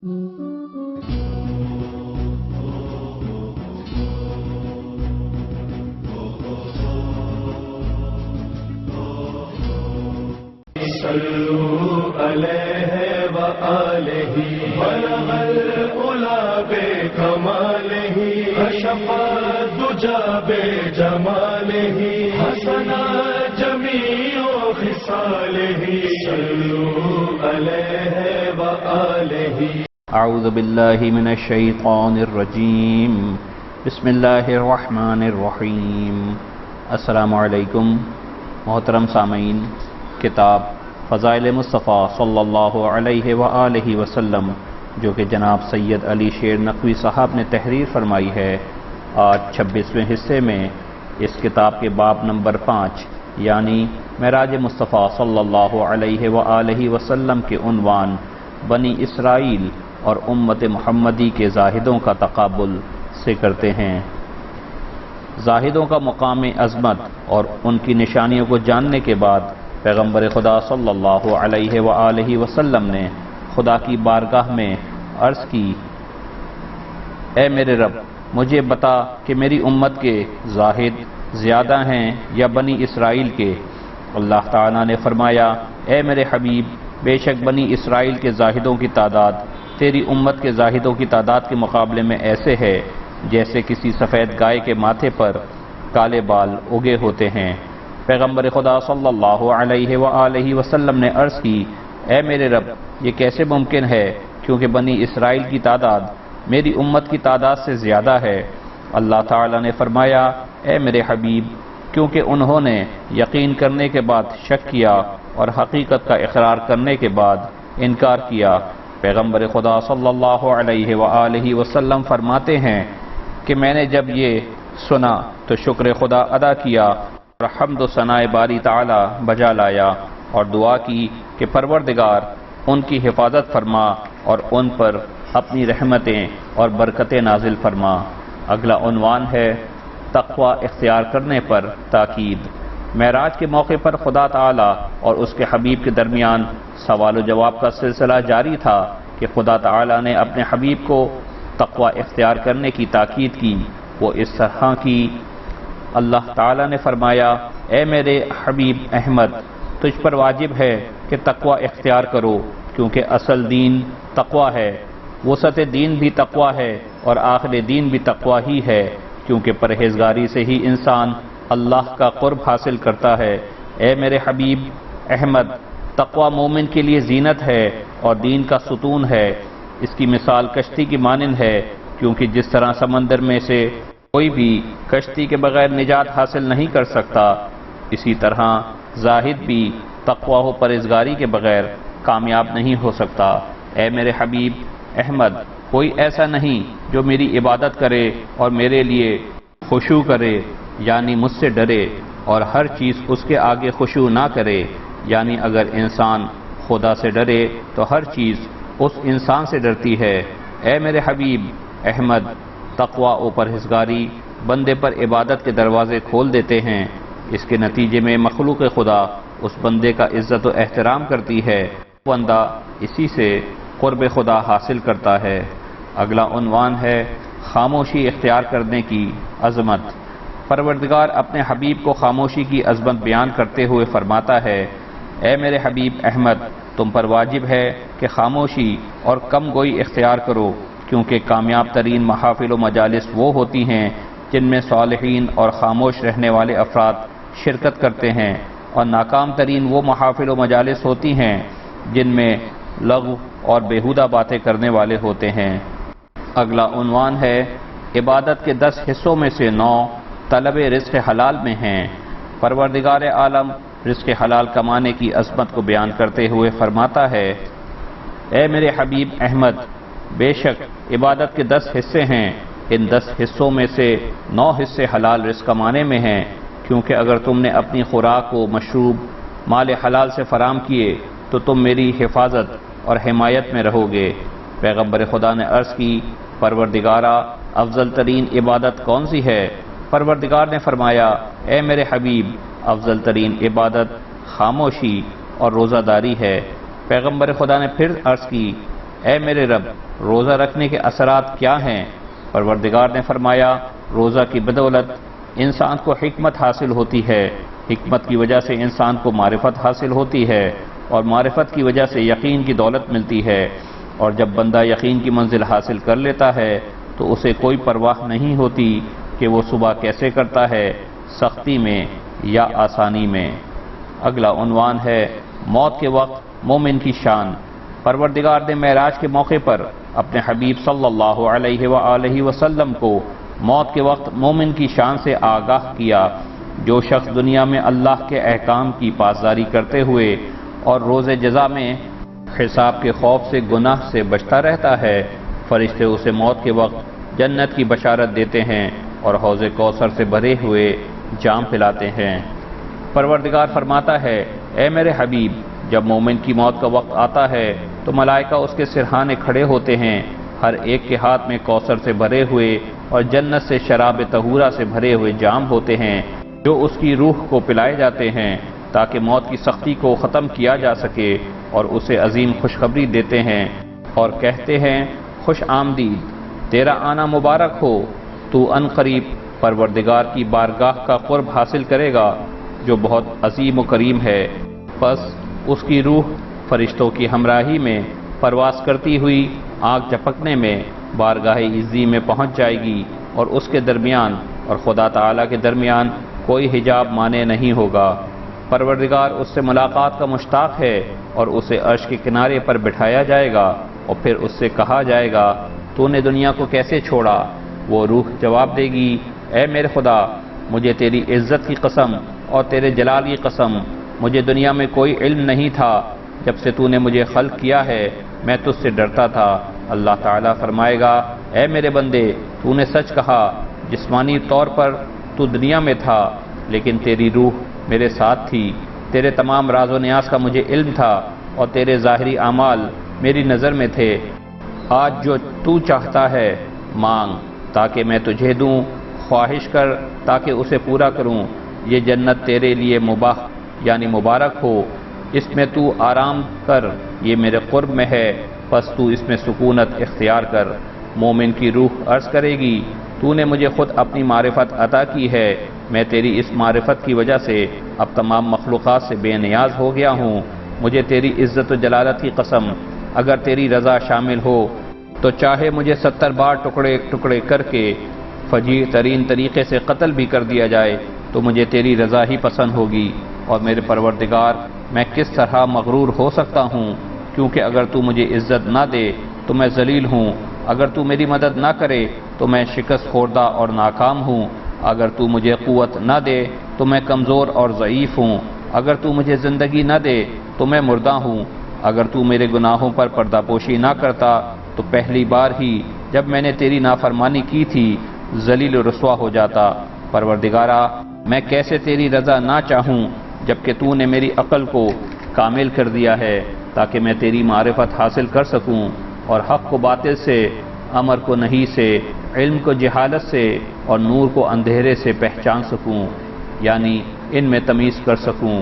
صلوا علیہ وآلہ بلغ العلا بکمالہ کشف الدجی بجمالہ حسن جمیع خصالہ صلوا علیہ وآلہ۔ اعوذ باللہ من الشیطان الرجیم، بسم اللہ الرحمن الرحیم۔ السلام علیکم محترم سامعین، کتاب فضائل مصطفیٰ صلی اللہ علیہ وآلہ وسلم جو کہ جناب سید علی شیر نقوی صاحب نے تحریر فرمائی ہے، آج 26ویں حصے میں اس کتاب کے باب نمبر 5 یعنی معراج مصطفیٰ صلی اللہ علیہ وآلہ وسلم کے عنوان بنی اسرائیل اور امت محمدی کے زاہدوں کا تقابل سے کرتے ہیں۔ زاہدوں کا مقام عظمت اور ان کی نشانیوں کو جاننے کے بعد پیغمبر خدا صلی اللہ علیہ وآلہ وسلم نے خدا کی بارگاہ میں عرض کی، اے میرے رب، مجھے بتا کہ میری امت کے زاہد زیادہ ہیں یا بنی اسرائیل کے؟ اللہ تعالیٰ نے فرمایا، اے میرے حبیب، بے شک بنی اسرائیل کے زاہدوں کی تعداد تیری امت کے زاہدوں کی تعداد کے مقابلے میں ایسے ہے جیسے کسی سفید گائے کے ماتھے پر کالے بال اگے ہوتے ہیں۔ پیغمبر خدا صلی اللہ علیہ وآلہ وسلم نے عرض کی، اے میرے رب، یہ کیسے ممکن ہے کیونکہ بنی اسرائیل کی تعداد میری امت کی تعداد سے زیادہ ہے۔ اللہ تعالیٰ نے فرمایا، اے میرے حبیب، کیونکہ انہوں نے یقین کرنے کے بعد شک کیا اور حقیقت کا اقرار کرنے کے بعد انکار کیا۔ پیغمبر خدا صلی اللہ علیہ وآلہ وسلم فرماتے ہیں کہ میں نے جب یہ سنا تو شکر خدا ادا کیا اور حمد و ثناء باری تعالی بجا لایا اور دعا کی کہ پروردگار ان کی حفاظت فرما اور ان پر اپنی رحمتیں اور برکتیں نازل فرما۔ اگلا عنوان ہے تقوی اختیار کرنے پر تاکید۔ معراج کے موقع پر خدا تعالی اور اس کے حبیب کے درمیان سوال و جواب کا سلسلہ جاری تھا کہ خدا تعالی نے اپنے حبیب کو تقوی اختیار کرنے کی تاکید کی۔ وہ اس طرح کی، اللہ تعالی نے فرمایا، اے میرے حبیب احمد، تجھ پر واجب ہے کہ تقوی اختیار کرو کیونکہ اصل دین تقوی ہے، وسط دین بھی تقوی ہے اور آخر دین بھی تقوی ہی ہے، کیونکہ پرہیزگاری سے ہی انسان اللہ کا قرب حاصل کرتا ہے۔ اے میرے حبیب احمد، تقوی مومن کے لیے زینت ہے اور دین کا ستون ہے۔ اس کی مثال کشتی کی مانند ہے، کیونکہ جس طرح سمندر میں سے کوئی بھی کشتی کے بغیر نجات حاصل نہیں کر سکتا، اسی طرح زاہد بھی تقوی و پرہیزگاری کے بغیر کامیاب نہیں ہو سکتا۔ اے میرے حبیب احمد، کوئی ایسا نہیں جو میری عبادت کرے اور میرے لیے خشوع کرے یعنی مجھ سے ڈرے، اور ہر چیز اس کے آگے خشوع نہ کرے یعنی اگر انسان خدا سے ڈرے تو ہر چیز اس انسان سے ڈرتی ہے۔ اے میرے حبیب احمد، تقوی و پرہیزگاری بندے پر عبادت کے دروازے کھول دیتے ہیں۔ اس کے نتیجے میں مخلوق خدا اس بندے کا عزت و احترام کرتی ہے، بندہ اسی سے قرب خدا حاصل کرتا ہے۔ اگلا عنوان ہے خاموشی اختیار کرنے کی عظمت۔ پروردگار اپنے حبیب کو خاموشی کی عظمت بیان کرتے ہوئے فرماتا ہے، اے میرے حبیب احمد، تم پر واجب ہے کہ خاموشی اور کم گوئی اختیار کرو، کیونکہ کامیاب ترین محافل و مجالس وہ ہوتی ہیں جن میں صالحین اور خاموش رہنے والے افراد شرکت کرتے ہیں، اور ناکام ترین وہ محافل و مجالس ہوتی ہیں جن میں لغو اور بیہودہ باتیں کرنے والے ہوتے ہیں۔ اگلا عنوان ہے عبادت کے 10 حصوں میں سے 9 طلب رزق حلال میں ہیں۔ پروردگار عالم رزق حلال کمانے کی عظمت کو بیان کرتے ہوئے فرماتا ہے، اے میرے حبیب احمد، بے شک عبادت کے 10 حصے ہیں، ان 10 حصوں میں سے 9 حصے حلال رزق کمانے میں ہیں، کیونکہ اگر تم نے اپنی خوراک و مشروب مال حلال سے فراہم کیے تو تم میری حفاظت اور حمایت میں رہو گے۔ پیغمبر خدا نے عرض کی، پروردگارا، افضل ترین عبادت کون سی ہے؟ پروردگار نے فرمایا، اے میرے حبیب، افضل ترین عبادت خاموشی اور روزہ داری ہے۔ پیغمبر خدا نے پھر عرض کی، اے میرے رب روزہ رکھنے کے اثرات کیا ہیں؟ پروردگار نے فرمایا روزہ کی بدولت انسان کو حکمت حاصل ہوتی ہے، حکمت کی وجہ سے انسان کو معرفت حاصل ہوتی ہے، اور معرفت کی وجہ سے یقین کی دولت ملتی ہے، اور جب بندہ یقین کی منزل حاصل کر لیتا ہے تو اسے کوئی پرواہ نہیں ہوتی کہ وہ صبح کیسے کرتا ہے، سختی میں یا آسانی میں۔ اگلا عنوان ہے موت کے وقت مومن کی شان۔ پروردگار نے معراج کے موقع پر اپنے حبیب صلی اللہ علیہ وآلہ وسلم کو موت کے وقت مومن کی شان سے آگاہ کیا۔ جو شخص دنیا میں اللہ کے احکام کی پاسداری کرتے ہوئے اور روز جزا میں حساب کے خوف سے گناہ سے بچتا رہتا ہے، فرشتے اسے موت کے وقت جنت کی بشارت دیتے ہیں اور حوض کوثر سے بھرے ہوئے جام پلاتے ہیں۔ پروردگار فرماتا ہے اے میرے حبیب جب مومن کی موت کا وقت آتا ہے تو ملائکہ اس کے سرہانے کھڑے ہوتے ہیں، ہر ایک کے ہاتھ میں کوثر سے بھرے ہوئے اور جنت سے شراب طہورہ سے بھرے ہوئے جام ہوتے ہیں جو اس کی روح کو پلائے جاتے ہیں تاکہ موت کی سختی کو ختم کیا جا سکے، اور اسے عظیم خوشخبری دیتے ہیں اور کہتے ہیں خوش آمدید، تیرا آنا مبارک ہو، تو ان قریب پروردگار کی بارگاہ کا قرب حاصل کرے گا جو بہت عظیم و کریم ہے۔ پس اس کی روح فرشتوں کی ہمراہی میں پرواز کرتی ہوئی آگ جھپکنے میں بارگاہ عزی میں پہنچ جائے گی، اور اس کے درمیان اور خدا تعالیٰ کے درمیان کوئی حجاب مانے نہیں ہوگا۔ پروردگار اس سے ملاقات کا مشتاق ہے اور اسے عرش کے کنارے پر بٹھایا جائے گا، اور پھر اس سے کہا جائے گا تو نے دنیا کو کیسے چھوڑا؟ وہ روح جواب دے گی اے میرے خدا مجھے تیری عزت کی قسم اور تیرے جلال کی قسم، مجھے دنیا میں کوئی علم نہیں تھا، جب سے تو نے مجھے خلق کیا ہے میں تجھ سے ڈرتا تھا۔ اللہ تعالیٰ فرمائے گا اے میرے بندے تو نے سچ کہا، جسمانی طور پر تو دنیا میں تھا لیکن تیری روح میرے ساتھ تھی، تیرے تمام راز و نیاز کا مجھے علم تھا اور تیرے ظاہری اعمال میری نظر میں تھے۔ آج جو تو چاہتا ہے مانگ تاکہ میں تجھے دوں، خواہش کر تاکہ اسے پورا کروں۔ یہ جنت تیرے لیے مباح یعنی مبارک ہو، اس میں تو آرام کر، یہ میرے قرب میں ہے، پس تو اس میں سکونت اختیار کر۔ مومن کی روح عرض کرے گی تو نے مجھے خود اپنی معرفت عطا کی ہے، میں تیری اس معرفت کی وجہ سے اب تمام مخلوقات سے بے نیاز ہو گیا ہوں، مجھے تیری عزت و جلالت کی قسم اگر تیری رضا شامل ہو تو چاہے مجھے 70 بار ٹکڑے ٹکڑے کر کے فجیع ترین طریقے سے قتل بھی کر دیا جائے تو مجھے تیری رضا ہی پسند ہوگی۔ اور میرے پروردگار میں کس طرح مغرور ہو سکتا ہوں، کیونکہ اگر تو مجھے عزت نہ دے تو میں ذلیل ہوں، اگر تو میری مدد نہ کرے تو میں شکست خوردہ اور ناکام ہوں، اگر تو مجھے قوت نہ دے تو میں کمزور اور ضعیف ہوں، اگر تو مجھے زندگی نہ دے تو میں مردہ ہوں، اگر تو میرے گناہوں پر پردہ پوشی نہ کرتا تو پہلی بار ہی جب میں نے تیری نافرمانی کی تھی ذلیل و رسوا ہو جاتا۔ پروردگارا میں کیسے تیری رضا نہ چاہوں جبکہ تو نے میری عقل کو کامل کر دیا ہے تاکہ میں تیری معرفت حاصل کر سکوں اور حق کو باطل سے، امر کو نہیں سے، علم کو جہالت سے اور نور کو اندھیرے سے پہچان سکوں، یعنی ان میں تمیز کر سکوں۔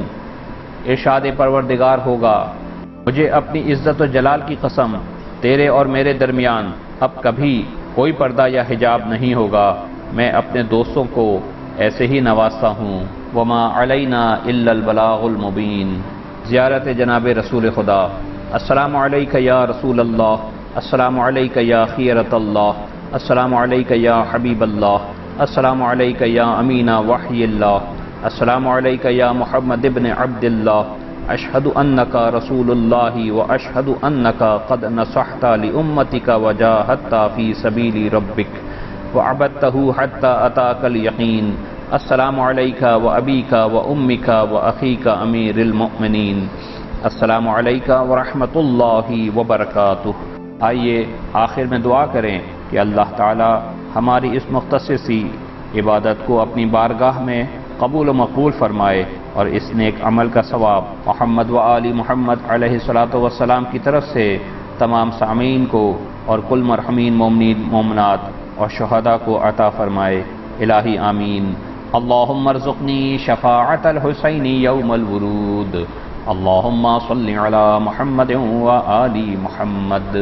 ارشاد پروردگار ہوگا مجھے اپنی عزت و جلال کی قسم تیرے اور میرے درمیان اب کبھی کوئی پردہ یا حجاب نہیں ہوگا، میں اپنے دوستوں کو ایسے ہی نوازتا ہوں۔ وما علینا الا البلاغ المبین۔ زیارت جناب رسول خدا۔ السلام علیک یا رسول اللہ، السلام علیک یا خیرۃ اللہ، السلام علیک یا حبیب اللہ، السلام علیک یا امین وحی اللہ، السلام علیک یا محمد ابن عبد اللہ، اشہد انک رسول اللہ واشہد انک قد نصحت لامتک وجاہدت فی سبیل ربک وعبدتہ حتی اتاک الیقین، السلام علیک و ابیک و امک و اخیک امیر المؤمنین، السلام علیکم ورحمۃ اللہ وبرکاتہ۔ آئیے آخر میں دعا کریں کہ اللہ تعالی ہماری اس مختصر سی عبادت کو اپنی بارگاہ میں قبول و مقبول فرمائے اور اس نیک عمل کا ثواب محمد و آل محمد علیہ الصلاۃ والسلام کی طرف سے تمام سامعین کو اور کل مرحومین مومنین مومنات اور شہداء کو عطا فرمائے، الہی آمین۔ اللہم ارزقنی شفاعت الحسین یوم الورود، اللہم صل علی محمد و آل محمد۔